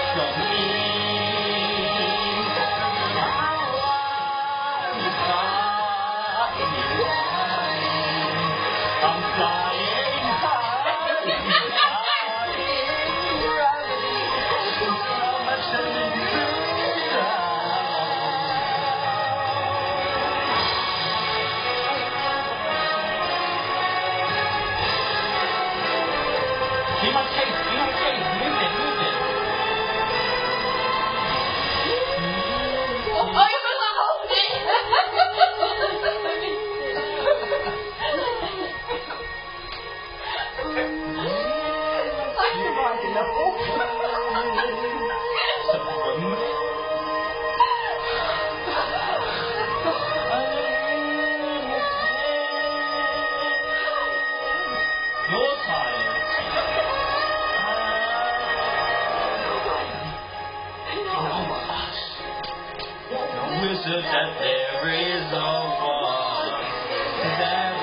I'm flying high, gravity, so much to do. You must chase, move it. Oh, you're gonna hold it! Your time. The wizard that there is no one. There's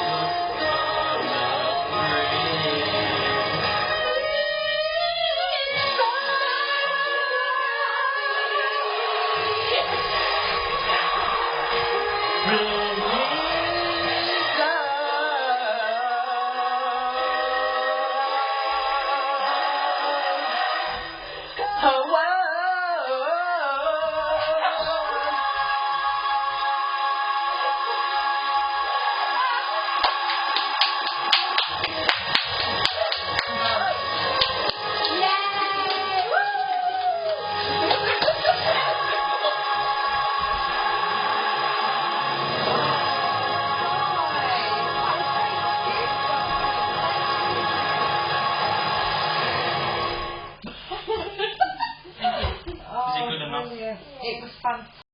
Is it good enough? It was fun.